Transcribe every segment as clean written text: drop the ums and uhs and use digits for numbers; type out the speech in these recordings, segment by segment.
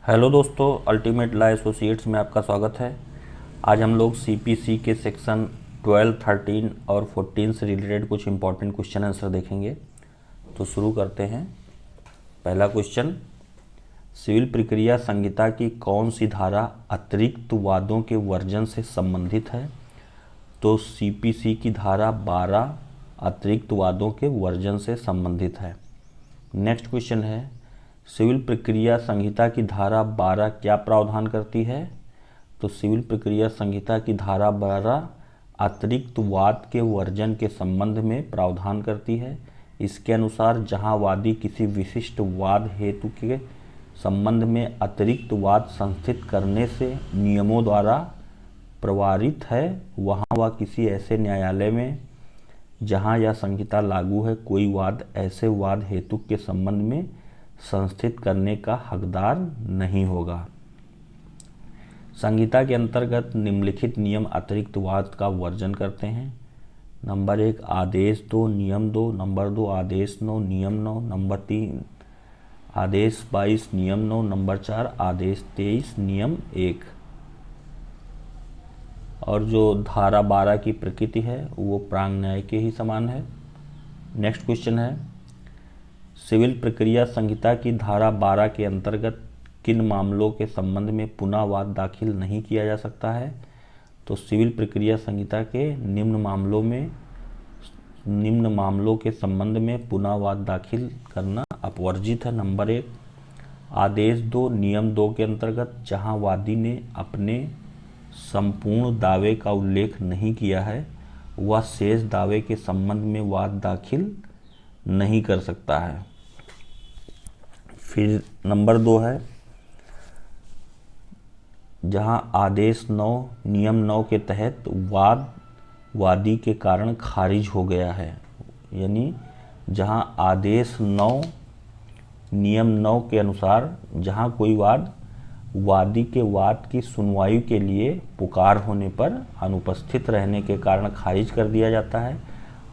Hello दोस्तों, ultimate law associates में आपका स्वागत है। आज हम लोग सीपीसी के सेक्शन 12, 13 और 14 से रिलेटेड कुछ इंपॉर्टेंट क्वेश्चन आंसर देखेंगे। तो शुरू करते हैं। पहला क्वेश्चन, सिविल प्रक्रिया संहिता की कौन सी धारा अतिरिक्त वादों के वर्जन से संबंधित है? तो सीपीसी की धारा 12 अतिरिक्त वादों के वर्जन से संबंधित है। नेक्स्ट क्वेश्चन है, सिविल प्रक्रिया संहिता की धारा 12 क्या प्रावधान करती है? तो सिविल प्रक्रिया संहिता की धारा 12 अतिरिक्त वाद के वर्जन के संबंध में प्रावधान करती है। इसके अनुसार जहां वादी किसी विशिष्ट वाद हेतु के संबंध में अतिरिक्त वाद संस्थित करने से नियमों द्वारा प्रवारित है, वहां वह किसी ऐसे न्यायालय में जहां यह संहिता लागू है कोई वाद ऐसे वाद हेतु के संबंध में संस्थित करने का हकदार नहीं होगा। संहिता के अंतर्गत निम्नलिखित नियम अतिरिक्त वाद का वर्जन करते हैं। नंबर 1 आदेश 2 नियम 2, नंबर 2 आदेश 9 नियम 9, नंबर 3 आदेश 22 नियम 9, नंबर 4 आदेश 23 नियम 1। और जो धारा 12 की प्रकृति है वो प्रांग न्याय के ही समान है। नेक्स्ट क्वेश्चन है, सिविल प्रक्रिया संहिता की धारा 12 के अंतर्गत किन मामलों के संबंध में पुनः वाद दाखिल नहीं किया जा सकता है? तो सिविल प्रक्रिया संहिता के निम्न मामलों के संबंध में पुनः वाद दाखिल करना अपवर्जित है। नंबर 1 आदेश 2 नियम 2 के अंतर्गत जहां वादी ने अपने संपूर्ण दावे का उल्लेख नहीं किया है वह शेष दावे के संबंध में वाद दाखिल नहीं कर सकता है। फिर नंबर 2 है, जहां आदेश 9 नियम 9 के तहत वाद वादी के कारण खारिज हो गया है, यानी जहां आदेश 9 नियम 9 के अनुसार जहां कोई वाद वादी के वाद की सुनवाई के लिए पुकार होने पर अनुपस्थित रहने के कारण खारिज कर दिया जाता है,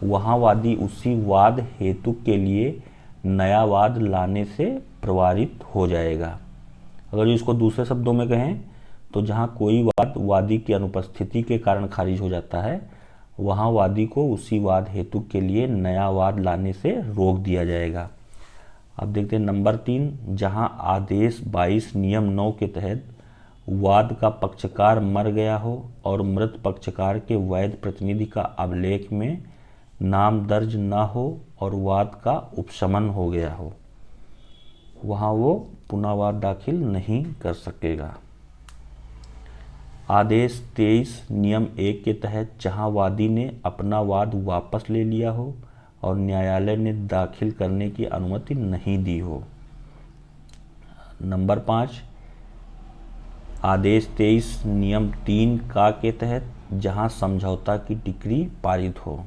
वहां वादी उसी वाद हेतु के लिए नया वाद लाने से प्रवारित हो जाएगा। अगर इसको दूसरे शब्दों में कहें तो जहां कोई वाद वादी की अनुपस्थिति के कारण खारिज हो जाता है वहां वादी को उसी वाद हेतु के लिए नया वाद लाने से रोक दिया जाएगा। अब देखते हैं नंबर 3, जहां आदेश 22 नियम 9 के तहत वाद का पक्षकार मर गया हो और मृत पक्षकार के वैध प्रतिनिधि का अभिलेख में नाम दर्ज न हो और वाद का उपशमन हो गया हो, वहां वो पुनः वाद दाखिल नहीं कर सकेगा। आदेश 23 नियम 1 के तहत जहां वादी ने अपना वाद वापस ले लिया हो और न्यायालय ने दाखिल करने की अनुमति नहीं दी हो। नंबर 5 आदेश 23 नियम 3 का के तहत जहां समझौता की डिक्री पारित हो।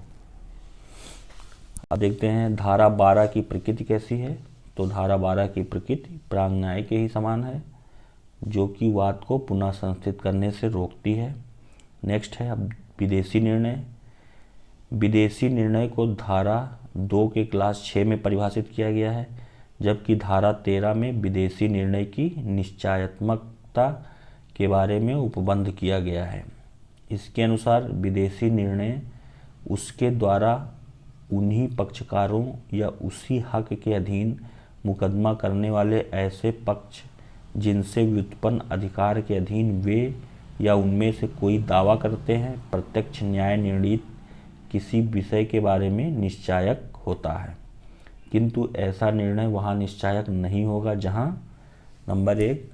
अब देखते हैं धारा 12 की प्रकृति कैसी है। तो धारा 12 की प्रकृति प्रांग न्याय के ही समान है, जो कि वाद को पुनः संस्थित करने से रोकती है। नेक्स्ट है अब विदेशी निर्णय। विदेशी निर्णय को धारा 2 के क्लास 6 में परिभाषित किया गया है, जबकि धारा 13 में विदेशी निर्णय की निश्चयात्मकता के बारे में उपबंध किया गया है। इसके अनुसार विदेशी निर्णय उसके द्वारा उन्हीं पक्षकारों या उसी हक के अधीन मुकदमा करने वाले ऐसे पक्ष जिनसे व्युत्पन्न अधिकार के अधीन वे या उनमें से कोई दावा करते हैं प्रत्यक्ष न्याय निर्णीत किसी विषय के बारे में निश्चायक होता है, किंतु ऐसा निर्णय वहाँ निश्चायक नहीं होगा जहाँ नंबर 1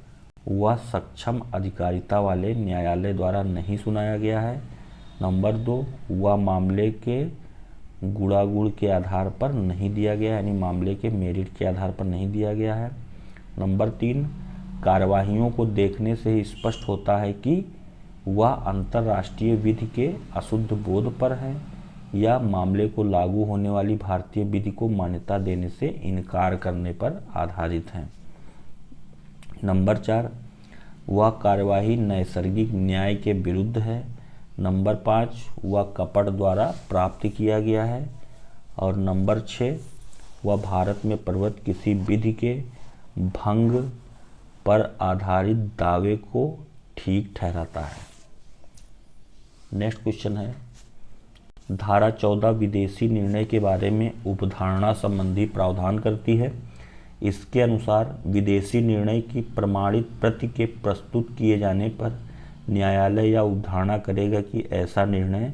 वह सक्षम अधिकारिता वाले न्यायालय द्वारा नहीं सुनाया गया है, नंबर 2 वह मामले के गुणागुण के आधार पर नहीं दिया गया, यानी मामले के मेरिट के आधार पर नहीं दिया गया है, नंबर 3 कार्यवाहियों को देखने से ही स्पष्ट होता है कि वह अंतर्राष्ट्रीय विधि के अशुद्ध बोध पर है या मामले को लागू होने वाली भारतीय विधि को मान्यता देने से इनकार करने पर आधारित है, नंबर 4 वह कार्यवाही नैसर्गिक न्याय के विरुद्ध है, नंबर 5 वह कपट द्वारा प्राप्त किया गया है, और नंबर 6 वह भारत में प्रवृत्त किसी विधि के भंग पर आधारित दावे को ठीक ठहराता है। नेक्स्ट क्वेश्चन है, धारा 14 विदेशी निर्णय के बारे में उपधारणा संबंधी प्रावधान करती है। इसके अनुसार विदेशी निर्णय की प्रमाणित प्रति के प्रस्तुत किए जाने पर न्यायालय या उपधारणा करेगा कि ऐसा निर्णय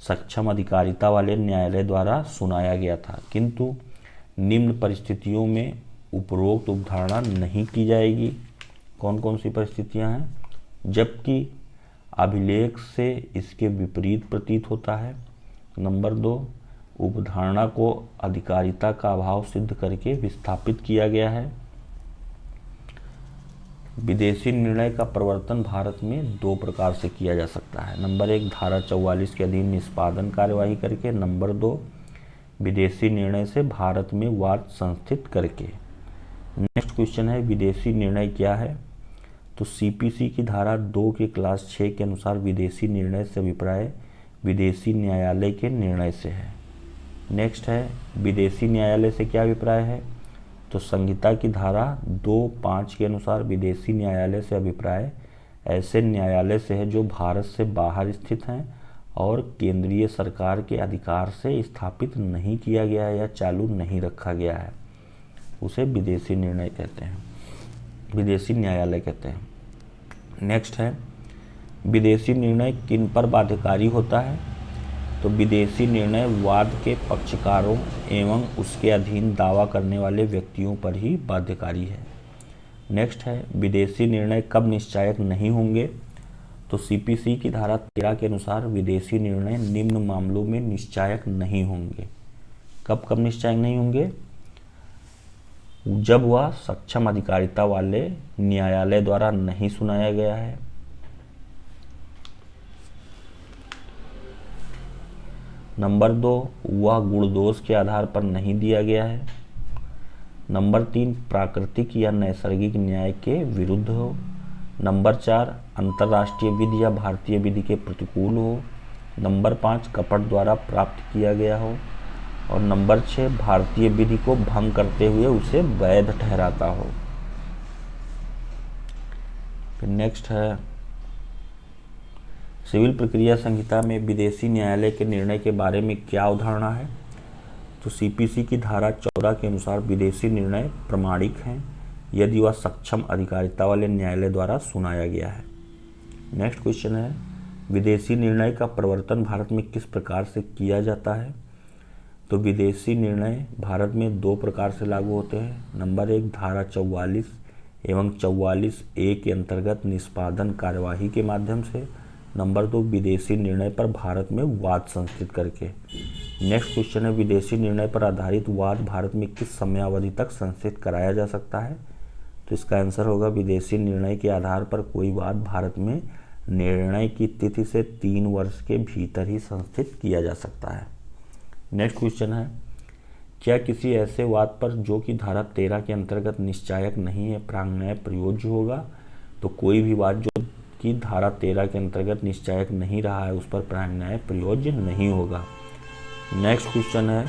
सक्षम अधिकारिता वाले न्यायालय द्वारा सुनाया गया था, किंतु निम्न परिस्थितियों में उपरोक्त उपधारणा नहीं की जाएगी। कौन कौन सी परिस्थितियां हैं? जबकि अभिलेख से इसके विपरीत प्रतीत होता है। नंबर 2, उपधारणा को अधिकारिता का अभाव सिद्ध करके विस्थापित किया गया है। विदेशी निर्णय का प्रवर्तन भारत में 2 प्रकार से किया जा सकता है। नंबर 1, धारा 44 के अधीन निष्पादन कार्यवाही करके। नंबर 2, विदेशी निर्णय से भारत में वाद संस्थित करके। नेक्स्ट क्वेश्चन है, विदेशी निर्णय क्या है? तो सीपीसी की धारा 2 के क्लास 6 के अनुसार विदेशी निर्णय से अभिप्राय विदेशी न्यायालय के निर्णय से है। नेक्स्ट है, विदेशी न्यायालय से क्या अभिप्राय है? तो संहिता की धारा 2(5) के अनुसार विदेशी न्यायालय से अभिप्राय ऐसे न्यायालय से है जो भारत से बाहर स्थित हैं और केंद्रीय सरकार के अधिकार से स्थापित नहीं किया गया है या चालू नहीं रखा गया है, उसे विदेशी निर्णय कहते हैं, विदेशी न्यायालय कहते हैं। नेक्स्ट है, विदेशी निर्णय किन पर बाध्यकारी होता है? तो विदेशी निर्णय वाद के पक्षकारों एवं उसके अधीन दावा करने वाले व्यक्तियों पर ही बाध्यकारी है। नेक्स्ट है, विदेशी निर्णय कब निश्चायक नहीं होंगे? तो सीपीसी की धारा 13 के अनुसार विदेशी निर्णय निम्न मामलों में निश्चायक नहीं होंगे। कब कब निश्चायक नहीं होंगे? जब वह सक्षम अधिकारिता वाले न्यायालय द्वारा नहीं सुनाया गया है। नंबर 2, वह गुण दोष के आधार पर नहीं दिया गया है। नंबर 3, प्राकृतिक या नैसर्गिक न्याय के विरुद्ध हो। नंबर 4, अंतर्राष्ट्रीय विधि या भारतीय विधि के प्रतिकूल हो। नंबर 5, कपट द्वारा प्राप्त किया गया हो। और नंबर 6, भारतीय विधि को भंग करते हुए उसे वैध ठहराता हो। फिर नेक्स्ट है, सिविल प्रक्रिया संहिता में विदेशी न्यायालय के निर्णय के बारे में क्या अवधारणा है? तो सीपीसी की धारा 14 के अनुसार विदेशी निर्णय प्रमाणिक हैं यदि वह सक्षम अधिकारिता वाले न्यायालय द्वारा सुनाया गया है। नेक्स्ट क्वेश्चन है, विदेशी निर्णय का प्रवर्तन भारत में किस प्रकार से किया जाता है? तो विदेशी निर्णय भारत में 2 प्रकार से लागू होते हैं। नंबर 1, धारा 44 एवं 44(a) के अंतर्गत निष्पादन कार्यवाही के माध्यम से। नंबर 2, विदेशी निर्णय पर भारत में वाद संस्थित करके। नेक्स्ट क्वेश्चन है, विदेशी निर्णय पर आधारित वाद भारत में किस समयावधि तक संस्थित कराया जा सकता है? तो इसका आंसर होगा, विदेशी निर्णय के आधार पर कोई वाद भारत में निर्णय की तिथि से 3 वर्ष के भीतर ही संस्थित किया जा सकता है। नेक्स्ट क्वेश्चन है, क्या किसी ऐसे वाद पर जो कि धारा 13 के अंतर्गत निश्चायक नहीं है प्रांगन्याय प्रयोज्य होगा? तो कोई भी वाद जो कि धारा 13 के अंतर्गत निश्चायक नहीं रहा है उस पर प्रांगन्याय प्रयोज्य नहीं होगा। नेक्स्ट क्वेश्चन है,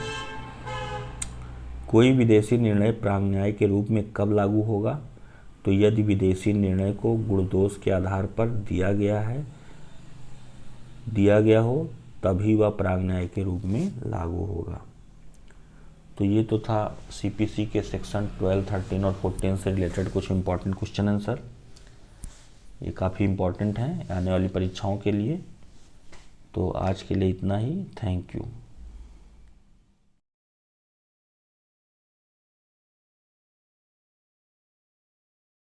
कोई विदेशी निर्णय प्रांगन्याय के रूप में कब लागू होगा? तो यदि विदेशी निर्णय को गुण दोष के आधार पर दिया गया हो तभी वह प्रांगन्याय के रूप में लागू होगा। तो ये तो था सीपीसी के सेक्शन 12, 13 और 14 से रिलेटेड कुछ इंपॉर्टेंट क्वेश्चन आंसर। ये काफ़ी इम्पॉर्टेंट हैं आने वाली परीक्षाओं के लिए। तो आज के लिए इतना ही। Thank you.